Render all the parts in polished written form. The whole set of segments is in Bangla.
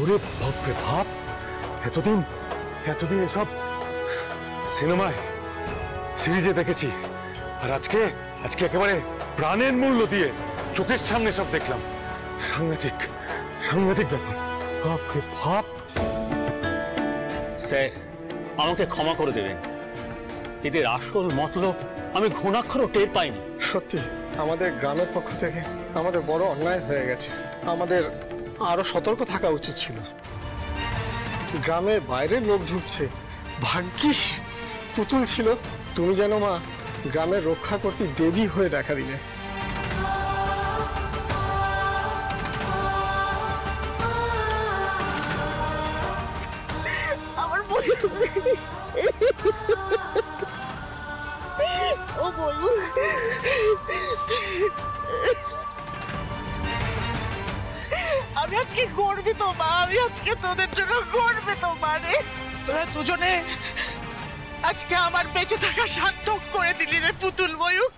ওরে বাপ রে বাপ, এতদিন এতদিন এসব সিনেমায় সিরিজে দেখেছি, আর আজকে আজকে একেবারে প্রাণের মূল্য দিয়ে চোখের সামনে সব দেখলাম। সাংঘাতিক সাংঘাতিক ব্যাপার, বাপ রে বাপ। স্যার, আমাকে ক্ষমা করে দেবেন, এদের আসল মতলব আমি ঘুণাক্ষরও টের পাইনি। সত্যি আমাদের গ্রামের পক্ষ থেকে আমাদের বড় অন্যায় হয়ে গেছে। আমাদের আরো সতর্ক থাকা উচিত ছিল। গ্রামে বাইরের লোক ঢুকছে, ভাগ্যিস পুতুল ছিল। তুমি যেন মা গ্রামের রক্ষা করতে দেবী হয়ে দেখা দিলে। আমার ও বলবো, আমি আজকে গর্বিত মা, আমি আজকে তোদের জন্য গর্বিত মানে। তোরা দুজনে আজকে আমার বেঁচে থাকা সার্থক করে দিলি রে পুতুল ময়ূক।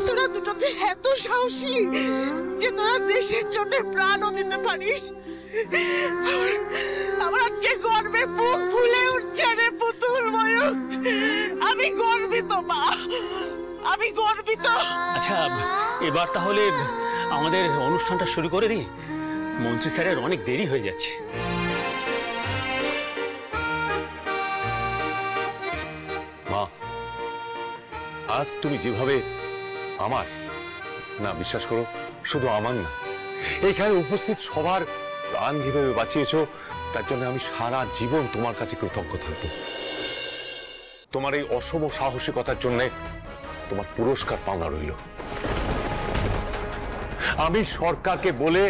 তোরা দুটোতে এত সাহসী যে তোরা দেশের জন্য প্রাণও দিতে পারিস। আমার আজকে গর্বে বুক ফুলে উঠছে রে পুতুল ময়ূক। আমি গর্বিত মা, আমি গর্বিত। আচ্ছা, এবার তাহলে আমাদের অনুষ্ঠানটা শুরু করে দিই, মন্ত্রী স্যারের অনেক দেরি হয়ে যাচ্ছে। মা, আজ তুমি যেভাবে আমার, না বিশ্বাস করো, শুধু আমার না, এইখানে উপস্থিত সবার প্রাণ যেভাবে বাঁচিয়েছো, তার জন্য আমি সারা জীবন তোমার কাছে কৃতজ্ঞ থাকবো। তোমার এই অসম সাহসিকতার জন্য তোমার পুরস্কার পাওনা রইল। আমি সরকারকে বলে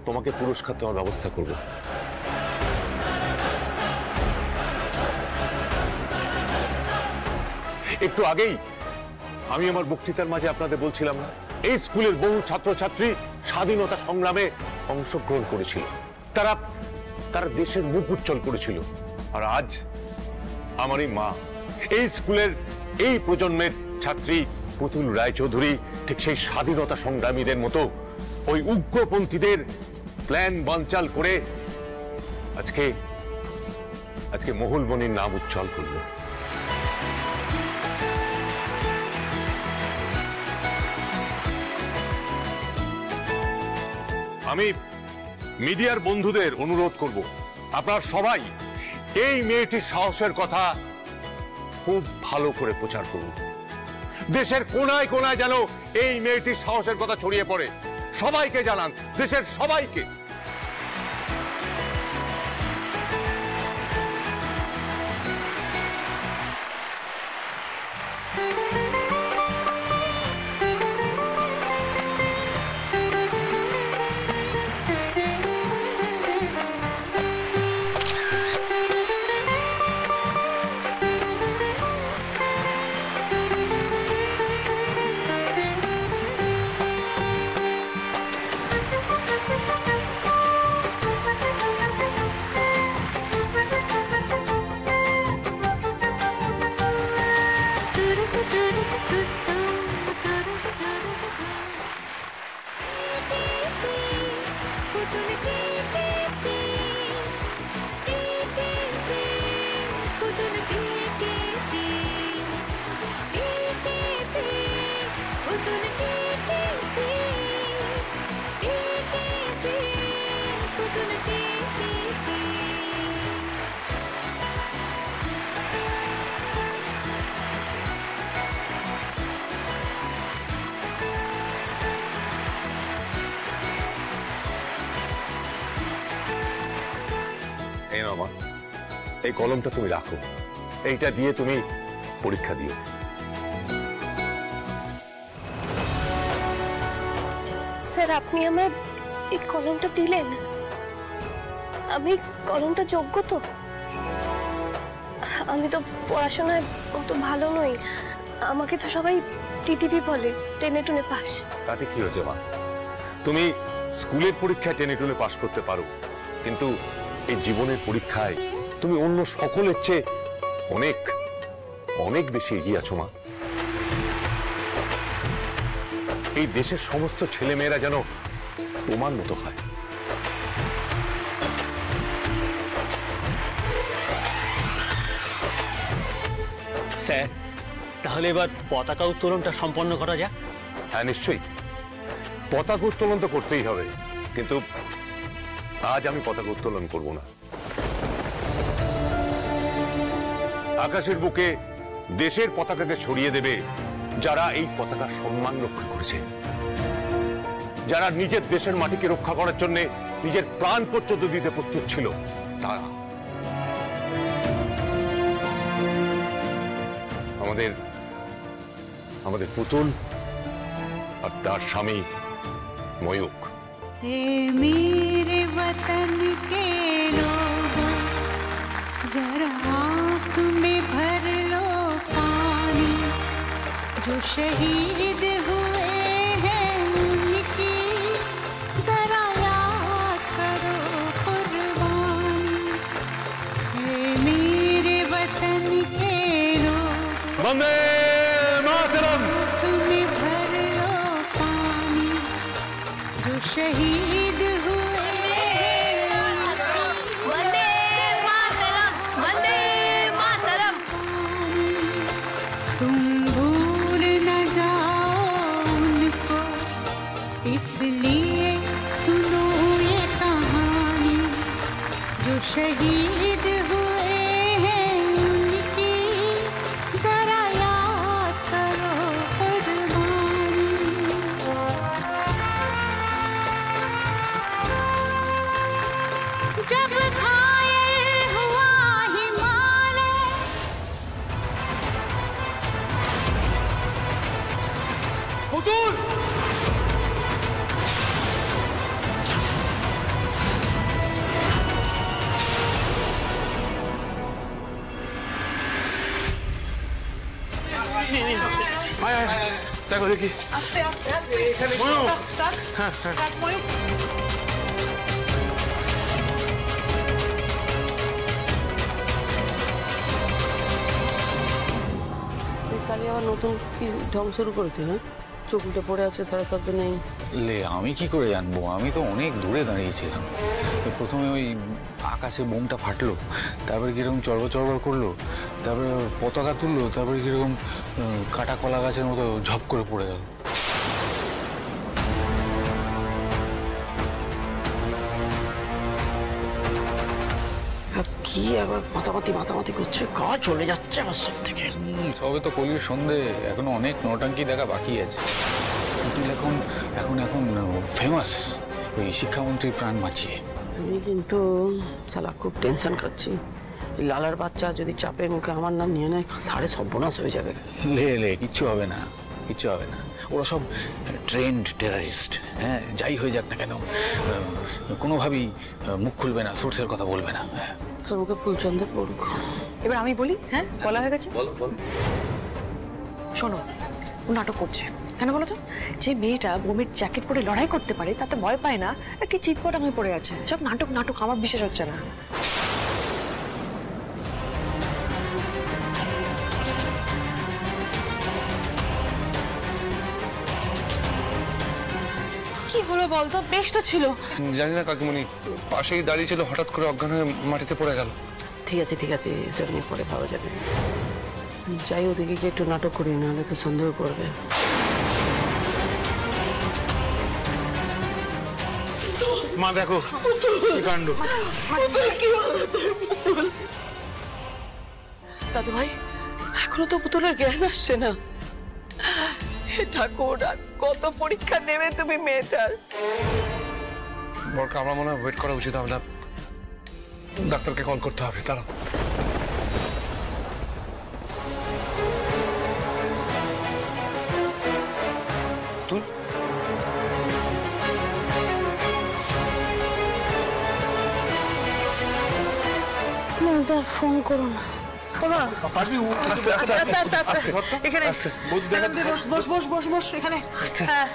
তোমাকে পুরস্কার দেওয়ার ব্যবস্থা করব। একটু আগেই আমি আমার বক্তৃতার মাঝে আপনাদের বলছিলাম না, এই স্কুলের বহু ছাত্রছাত্রী স্বাধীনতা সংগ্রামে অংশগ্রহণ করেছিল, তারা তারা দেশের মুখ উজ্জ্বল করেছিল। আর আজ আমার এই মা এই স্কুলের এই প্রজন্মের ছাত্রী পুতুল রায়চৌধুরী ঠিক সেই স্বাধীনতা সংগ্রামীদের মতো ওই উগ্রপন্থীদের প্ল্যান বানচাল করে আজকে আজকে মহুলমণির নাম উজ্জ্বল করল। আমি মিডিয়ার বন্ধুদের অনুরোধ করব, আপনারা সবাই এই মেয়েটির সাহসের কথা খুব ভালো করে প্রচার করুন। দেশের কোনায় কোনায় যেন এই মেয়েটির সাহসের কথা ছড়িয়ে পড়ে। সবাইকে জানান, দেশের সবাইকে। এই নাও মা, এই কলমটা তুমি রাখো, এইটা দিয়ে তুমি পরীক্ষা দিও। স্যার, আপনি আমায় এই কলমটা দিলেন, আমি কলমটা যোগ্য তো? আমি তো পড়াশোনায় অত ভালো নই, আমাকে তো সবাই টিটিপি বলে, টেনে টুনে পাস। তাতে কি হয়েছে মা, তুমি স্কুলের পরীক্ষায় টেনে টুনে পাস করতে পারো, কিন্তু এই জীবনের পরীক্ষায় তুমি অন্য সকলের চেয়ে অনেক অনেক বেশি এগিয়ে আছো মা। এই দেশের সমস্ত ছেলেমেয়েরা যেন তোমার মতো হয়। স্যার, তাহলে এবার পতাকা উত্তোলনটা সম্পন্ন করা যাক। হ্যাঁ, নিশ্চয়ই। পতাকা উত্তোলন তো করতেই হবে, কিন্তু আজ আমি পতাকা উত্তোলন করব না। আকাশের বুকে দেশের পতাকাকে ছড়িয়ে দেবে যারা এই পতাকার সম্মান রক্ষা করেছে, যারা নিজের দেশের মাটিকে রক্ষা করার জন্য নিজের প্রাণ পর্যন্ত দিতে প্রস্তুত ছিল, তারা। আমাদের পুতুল আর তার স্বামী ময়ূক। मेरे वतन के लोगों जरा आँख में भर लो पानी, जो शहीद हुए हैं उनकी जरा याद करो कुर्बानी। हे मेरे वतन के लोगों वंदे मातरम। तुम्हें भर लो पानी, जो शहीद हुए वंदे मातरम, वंदे मातरम। तुम भूल न जाओ उनको, इसलिए सुनो ये कहानी, जो शहीद हुए हैं उनकी जरा याद करो कुर्बानी। जब घायल हुआ हिमालय, পুতুল! দেখো দেখি। আস্তে আস্তে আস্তে ময়ূক! টাক, টাক, ময়ূক। শালি আবার নতুন কি ঢং শুরু করেছে, হ্যাঁ? চোখ উল্টে পড়ে আছে, সারা শব্দ নেই। লে আমি কি করে জানবো? আমি তো অনেক দূরে দাঁড়িয়েছিলাম। প্রথমে ওই আকাশে বোমটা ফাটলো, তারপরে কিরকম চড়বড় করলো, তারপরে পতাকা তুললো, তারপরে কিরকম কাটা কলা গাছের মতো ঝপ করে পড়ে গেল। কি একবার মাতামাতি করছে, গা চলে যাচ্ছে আমার সব থেকে। সবে তো কলির সন্ধে, এখনো অনেক নটাঙ্কি দেখা বাকি আছে। পুতুল এখন এখন এখন ফেমাস, ওই শিক্ষামন্ত্রীর প্রাণ বাঁচিয়ে। আমি কিন্তু শালা খুব টেনশন খাচ্ছি। লালার বাচ্চা যদি চাপের মুখে আমার নাম নিয়ে নেয়, সাড়ে সর্বনাশ হয়ে যাবে। লে কিচ্ছু হবে না, কিচ্ছু হবে না। ওরা সব ট্রেন্ড টেরারিস্ট। হ্যাঁ, যাই হয়ে যাক না কেন, কোনোভাবেই মুখ খুলবে না, সোর্সের কথা বলবে না। হ্যাঁ, তোর মুখে ফুলচন্দের পড়ুক। এবার আমি বলি, হ্যাঁ বলা হয়ে গেছে। শোনো, ও নাটক করছে কেন বলো তো? যে মেয়েটা বোমের জ্যাকেট পরে লড়াই করতে পারে, তাতে ভয় পায় না, আর কি চিৎপটাং হয়ে পড়ে আছে। সব নাটক নাটক, আমার বিশ্বাস হচ্ছে না। কি হলো বলতো? বেশ তো ছিল। জানি না কাকিমণি, পাশেই দাঁড়িয়ে ছিল, হঠাৎ করে অজ্ঞান হয়ে মাটিতে পড়ে গেল। ঠিক আছে, এসব নিয়ে পরে পাওয়া যাবে। যাই ওদিকে গিয়ে একটু নাটক করি, নাহলে তো সন্দেহ করবে। মা দেখো কি কাণ্ড। দাদু ভাই, এখনো তো পুতুলের জ্ঞান আসছে না। হে ঠাকুর, আর কত পরীক্ষা নেবে তুমি মেয়েটার? বরকে আমার মনে হয় ওয়েট করা উচিত। আমরা ডাক্তারকে কল করতে হবে, তারা। তুই মজার ফোন করো না। এখানে বস এখানে। হ্যাঁ,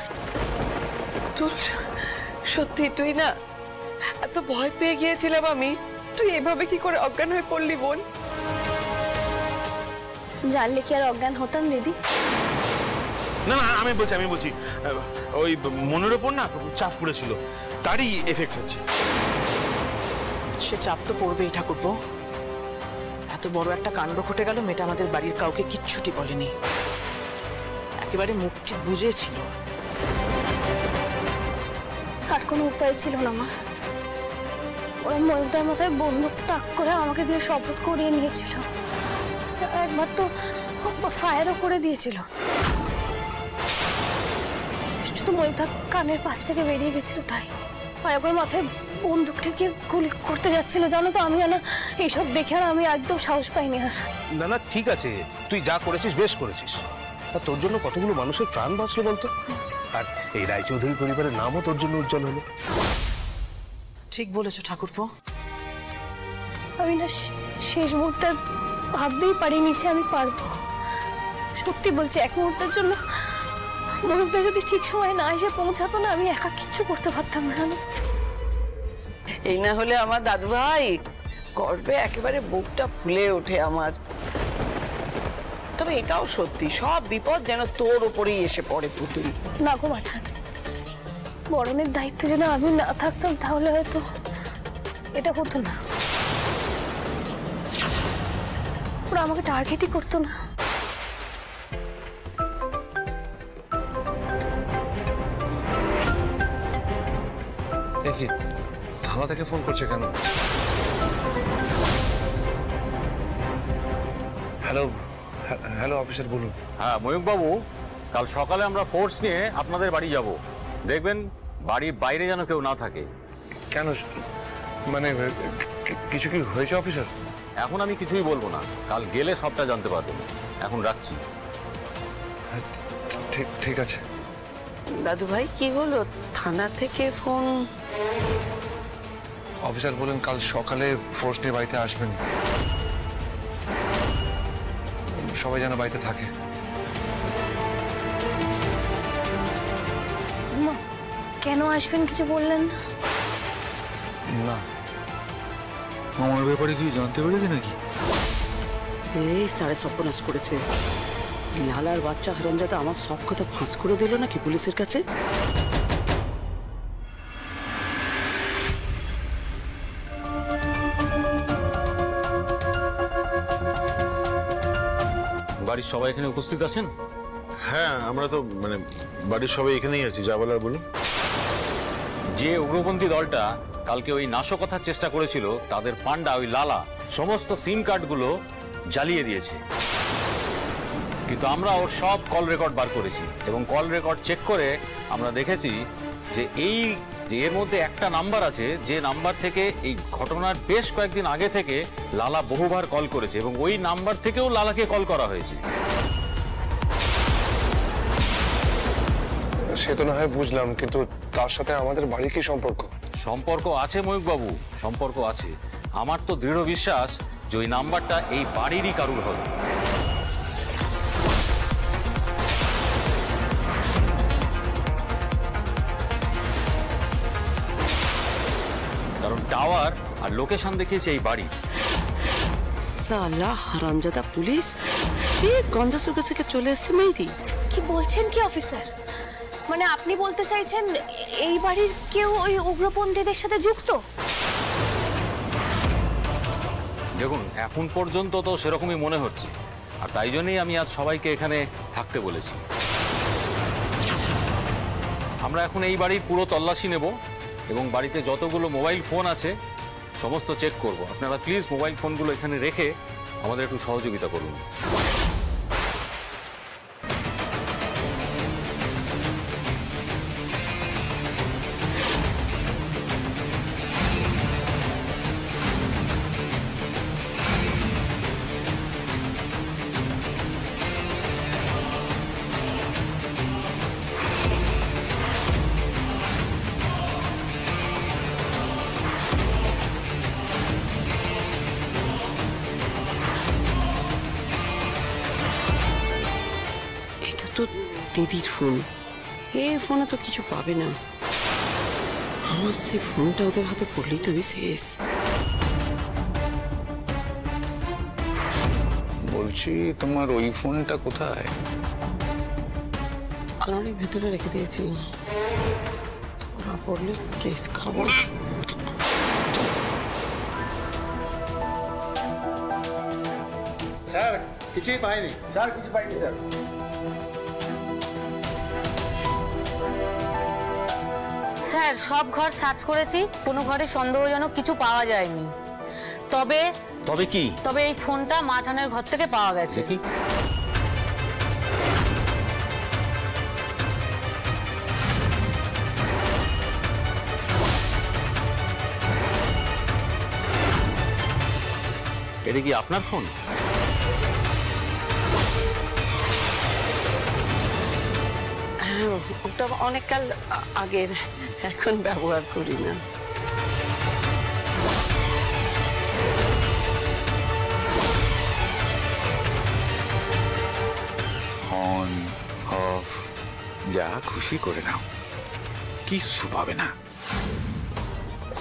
সত্যি তুই না, এত ভয় পেয়ে গিয়েছিলাম আমি। তুই এভাবে কি করে অজ্ঞান হয়ে পড়লি বোন? জানলে কি আর অজ্ঞান হতাম দিদি? না না আমি বলছি ওই মনের ওপর না চাপ পড়েছিল, তারই এফেক্ট হচ্ছে। সে চাপ তো পড়বেই ঠাকুরপো। এত বড় একটা কাণ্ড ঘটে গেল, মেয়েটা আমাদের বাড়ির কাউকে কিচ্ছুটি বলেনি, একেবারে মুখটি বুঝেছিল। আর কোনো উপায় ছিল না মা। ওরা ময়ূরদার মাথায় বন্দুক তাক করে আমাকে দিয়ে শপথ করিয়ে নিয়েছিল। একবার তো ফায়ারও করে দিয়েছিল। শুধু ময়ূরদার কানের পাশ থেকে বেরিয়ে গেছিল তাই। আর একবার মাথায় বন্দুক ঠেকিয়ে গুলি করতে যাচ্ছিল, জানো তো। আমি না এইসব দেখে আর আমি একদম সাহস পাইনি আর। না না ঠিক আছে, তুই যা করেছিস বেশ করেছিস। আর তোর জন্য কতগুলো মানুষের প্রাণ বাঁচলো বলতো। আর এই রায়চৌধুরী পরিবারের নামও তোর জন্য উজ্জ্বল হলো। ঠিক বলেছো ঠাকুরপো। আমি না শেষ মুহূর্তে ভাবতেই পারিনি যে আমি পারবো। সত্যি বলছি, এক মুহূর্তের জন্য ময়ূরদা যদি ঠিক সময় না এসে পৌঁছাতো না, আমি একা কিচ্ছু করতে পারতাম না। এই না হলে আমার দাদু ভাই গর্বে একেবারে বুকটা ফুলে ওঠে আমার। তবে এটাও সত্যি, সব বিপদ যেন তোর উপরেই এসে পড়ে পুতুল। না গো মাঠান, বরণের দায়িত্বে যেন আমি না থাকতাম তাহলে হয়তো এটা হতো না। ওরা আমাকে টার্গেটই করতো না। দেখি থানা থেকে ফোন করছে কেন? হ্যালো হ্যালো অফিসার, বলুন। হ্যাঁ ময়ূকবাবু, কাল সকালে আমরা ফোর্স নিয়ে আপনাদের বাড়ি যাব। দেখবেন বাড়ির বাইরে যেন কেউ না থাকে। কেন, মানে কিছু কি হয়েছে অফিসার? এখন আমি কিছুই বলবো না, কাল গেলে সবটা জানতে পারবেন। এখন রাখছি। ঠিক আছে। দাদু ভাই কি হলো, থানা থেকে ফোন? অফিসার বলেন কাল সকালে ফোর্স নিয়ে বাড়িতে আসবেন, সবাই যেন বাড়িতে থাকে। কেন আসবেন কিছু বললেন না? আমার ব্যাপারে কি জানতে পেরেছে নাকি? এই সাড়ে সর্বনাশ করেছে। লালার বাচ্চা হারামজাদা আমার সব কথা ফাঁস করে দিল নাকি পুলিশের কাছে? বাড়ির সবাই এখানে উপস্থিত আছেন? হ্যাঁ আমরা তো মানে বাড়ির সবাই এখানেই আছি, যা বলার বলুন। যে উগ্রপন্থী দলটা কালকে ওই নাশকতার চেষ্টা করেছিল, তাদের পান্ডা ওই লালা সমস্ত সিম কার্ডগুলো জ্বালিয়ে দিয়েছে। কিন্তু আমরা ওর সব কল রেকর্ড বার করেছি এবং কল রেকর্ড চেক করে আমরা দেখেছি যে এর মধ্যে একটা নাম্বার আছে, যে নাম্বার থেকে এই ঘটনার বেশ কয়েকদিন আগে থেকে লালা বহুবার কল করেছে এবং ওই নাম্বার থেকেও লালাকে কল করা হয়েছে। সে তো না হয় বুঝলাম, কিন্তু তার সাথে আমাদের বাড়ির কি সম্পর্ক? সম্পর্ক আছে ময়ূকবাবু, সম্পর্ক আছে। আমার তো দৃঢ় বিশ্বাস যে ওই নাম্বারটা এই বাড়িরই কারুর হবে। কারণ টাওয়ার আর লোকেশন দেখিয়েছে এই বাড়ি। সালা হারামজাদা পুলিশ ঠিক গন্ধসুকে থেকে চলে এসেছে মেয়েরি। কি বলছেন কি অফিসার? মানে আপনি বলতে চাইছেন এই বাড়ির কেউ ওই উগ্রপন্থীদের সাথে যুক্ত? দেখুন এখন পর্যন্ত তো সেরকমই মনে হচ্ছে, আর তাই জন্যই আমি আজ সবাইকে এখানে থাকতে বলেছি। আমরা এখন এই বাড়ির পুরো তল্লাশি নেব এবং বাড়িতে যতগুলো মোবাইল ফোন আছে সমস্ত চেক করব। আপনারা প্লিজ মোবাইল ফোনগুলো এখানে রেখে আমাদের একটু সহযোগিতা করুন। তো দিদির ফোন, এই ফোনে তো কিছু পাবে না। আমার সেই ফোনটা ওদের হাতে পড়লেই তো শেষ। বলছি তোমার ওই ফোনটা কোথায়? আলমারির ভেতরে রেখে দিয়েছি, না পড়লে কেস খাবো। স্যার কিছুই পাইনি। স্যার কিছু পাইনি স্যার। স্যার সব ঘর সার্চ করেছি, কোনো ঘরে সন্দেহজনক কিছু পাওয়া যায়নি। তবে তবে কি? তবে এই ফোনটা মাঠানের ঘর থেকে পাওয়া গেছে। দেখি। এটা কি আপনার ফোন? হ্যাঁ, ওটা অনেককাল আগের, এখন ব্যবহার করি না। অন অফ যা খুশি করে নাও, কিচ্ছু পাবে না।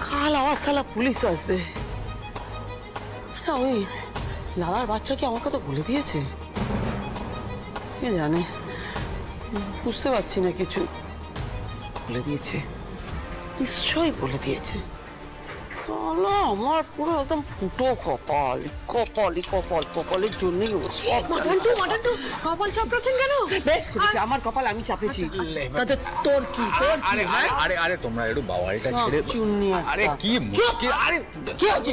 কাল আমার শালা পুলিশ আসবে। আচ্ছা, ওই লালার বাচ্চা কি আমার কথা বলে দিয়েছে? কে জানে, বুঝতে পারছি না কিছু। বলে দিয়েছে, নিশ্চয়ই বলে দিয়েছে। শালা আমার পুরো একদম ফুটো কপাল, কপালের জন্যই কপাল চাপড়াচ্ছেন কেন? বেশ করেছি, আমার কপাল আমি চাপেছি। তাতে তোর কি? আরে আরে আরে আরে তোমরা একটু বাবারিটা ছেড়ে। চুন্নি আরে কি মুশকিল! আরে কি হয়েছে?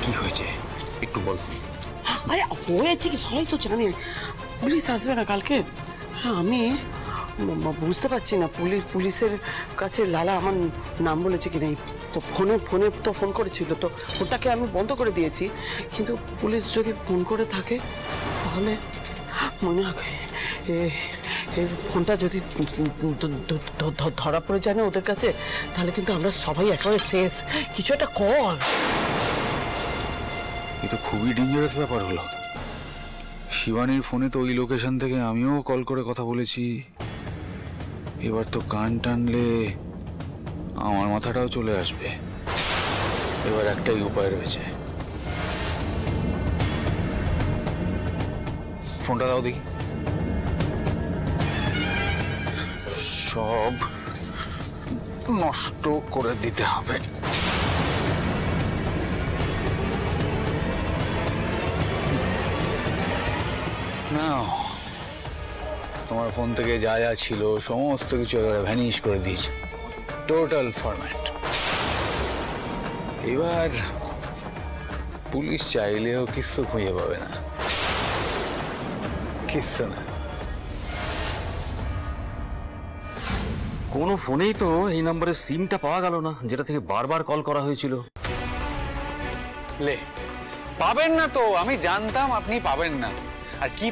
কি হয়েছে একটু বল। আরে হয়েছে কি সবাই তো জানে, পুলিশ আসবে না কালকে। হ্যাঁ, আমি বুঝতে পারছি না পুলিশের কাছে লালা আমার নাম বলেছে কিনা। ফোনে তো ফোন করেছিল, তো ওটাকে আমি বন্ধ করে দিয়েছি। কিন্তু পুলিশ যদি ফোন করে থাকে তাহলে মনে হয় এই ফোনটা যদি ধরা পড়ে যায় না ওদের কাছে, তাহলে কিন্তু আমরা সবাই একেবারে শেষ। কিছু একটা কর। এ তো খুবই ডেঞ্জারাস ব্যাপার হলো। শিবানীর ফোনে তো ওই লোকেশন থেকে আমিও কল করে কথা বলেছি। এবার তো কান টানলে আমার মাথাটাও চলে আসবে। এবার একটাই উপায় রয়েছে। ফোনটা দাও দেখি। সব নষ্ট করে দিতে হবে। নাও, তোমার ফোন থেকে যা যা ছিল সমস্ত কিছু এবারে ভ্যানিশ করে দিয়েছে, টোটাল ফরম্যাট। এবার পুলিশ চাইলেও কিচ্ছু খুঁজে পাবে না, কিচ্ছু না। কোনো ফোনেই তো এই নম্বরের সিমটা পাওয়া গেল না, যেটা থেকে বারবার কল করা হয়েছিল। লে, পাবেন না তো, আমি জানতাম আপনি পাবেন না। আর কি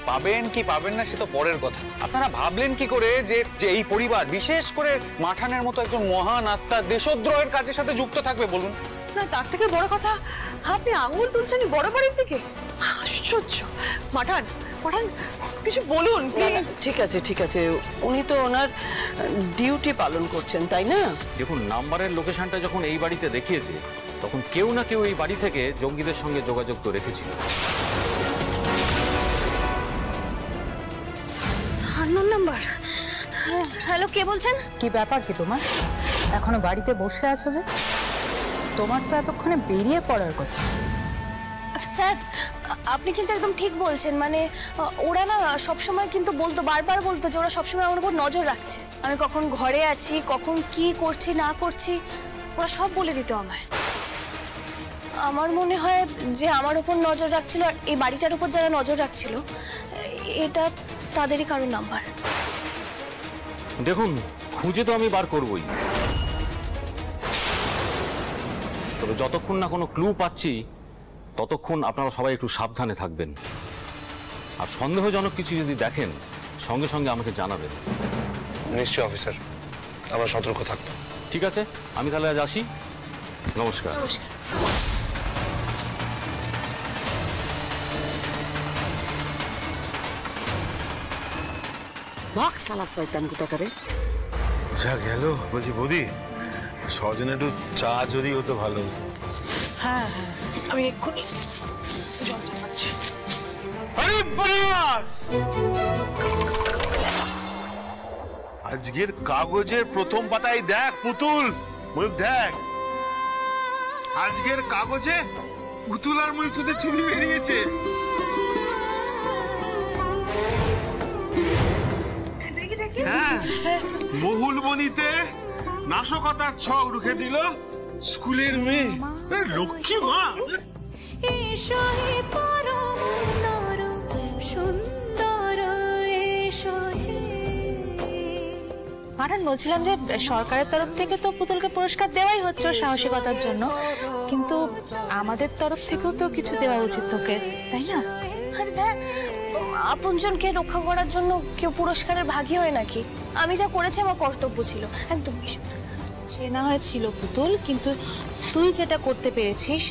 পাবেন না সে তো পরের কথা। আপনারা ভাবলেন কি করে যে এই পরিবার, বিশেষ করে মাঠানের মতো একজন মহান আত্মা দেশদ্রোহের কাজের সাথে যুক্ত থাকবে বলুন? না, তার থেকে বড় কথা আপনি আঙুল তুলছেন বড় বাড়ির দিকে। আশ্চর্য। মাঠান কিছু বলুন প্লিজ। ঠিক আছে, উনি তো ওনার ডিউটি পালন করছেন, তাই না? দেখুন, নাম্বারের লোকেশনটা যখন এই বাড়িতে দেখিয়েছে, তখন কেউ না কেউ এই বাড়ি থেকে জঙ্গিদের সঙ্গে যোগাযোগ তো রেখেছিল। নাম্বার। হ্যালো, কে বলছেন? কি ব্যাপার কি তোমার? এখনো বাড়িতে বসে আছো যে? তোমার তো এতক্ষণে বেরিয়ে পড়ার কথা। স্যার, আপনি কিন্তু একদম ঠিক বলছেন। মানে ওরা না সবসময় কিন্তু বারবার বলতো যে ওরা সবসময় আমার উপর নজর রাখছে। আমি কখন ঘরে আছি, কখন কি করছি না করছি, ওরা সব বলে দিত আমায়। আমার মনে হয় যে আমার উপর নজর রাখছিল আর এই বাড়িটার উপর যারা নজর রাখছিল, এটা তাদেরই কারো নাম্বার। দেখুন, খুঁজে তো আমি বার করবই, তবে যতক্ষণ না কোনো ক্লু পাচ্ছি ততক্ষণ আপনারা সবাই একটু সাবধানে থাকবেন। আর সন্দেহজনক কিছু যদি দেখেন সঙ্গে সঙ্গে আমাকে জানাবেন। নিশ্চয়ই অফিসার, আমরা সতর্ক থাকবো। ঠিক আছে, আমি তাহলে আজ আসি। নমস্কার। ভাগ শালা শয়তান কোথাকারে। যা গেল। বলছি বৌদি, সজনে একটু চা যদি হতো ভালো হতো। হ্যাঁ, আমি এক্ষুনি জল চাপাচ্ছি। আরে বাস! আজকের কাগজের প্রথম পাতায় দেখ পুতুল, ময়ূক দেখ, আজকের কাগজে পুতুল আর ময়ূকের ছবি বেরিয়েছে। হ্যাঁ, মহুলমণিতে নাশকতার ছক রুখে দিল স্কুলের মেয়ে, লক্ষ্মী মা। মাঠান, বলছিলাম যে সরকারের তরফ থেকে তো পুতুলকে পুরস্কার দেওয়াই হচ্ছে ওর সাহসিকতার জন্য, কিন্তু আমাদের তরফ থেকেও তো কিছু দেওয়া উচিত তোকে, তাই না? আরে দেখ, আপনজনকে রক্ষা করার জন্য কেউ পুরস্কারের ভাগী হয় নাকি? আমি যা করেছি আমার কর্তব্য ছিল, একদম কিছু। সে না হয় ছিল পুতুল, কিন্তু তুই যেটা করতে পেরেছিস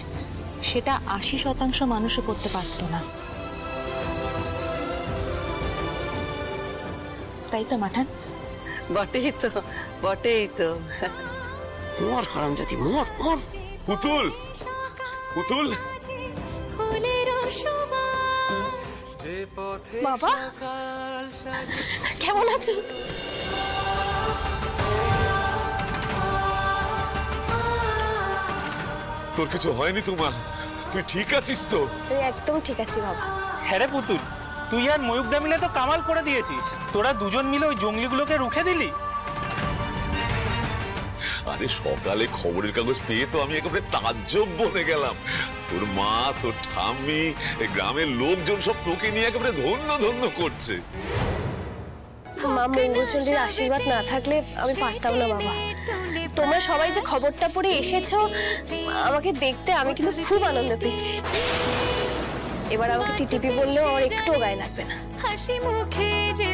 সেটা 80% মানুষও করতে পারতো না, তাই তো মাঠান? বটেই তো, বটেই তো। মর হারামজাদি, মর মর। পুতুল, পুতুল, বাবা কেমন আছো? তোর কিছু হয়নি তো মা? তুই ঠিক আছিস তো? আমি একদম ঠিক আছি বাবা। হ্যাঁ রে পুতুল, তুই আর ময়ূকদা মিলে তো কামাল করে দিয়েছিস। তোরা দুজন মিলে ওই জঙ্গলিগুলোকে রুখে দিলি। আরে সকালে খবরের কাগজ পেয়ে তো আমি একেবারে তাজ্জব বনে গেলাম। তোর মা, তোর ঠাম্মি, গ্রামের লোকজন সব তোকে নিয়ে একেবারে ধন্য ধন্য করছে। মা মঙ্গলচণ্ডীর আশীর্বাদ না থাকলে আমি পারতাম না বাবা। তোমরা সবাই যে খবরটা পড়ে এসেছো আমাকে দেখতে, আমি কিন্তু খুব আনন্দ পেয়েছি। এবার আমাকে টিটিপি বললেও আমার একটুও গায়ে লাগবে না। হাসি মুখে যে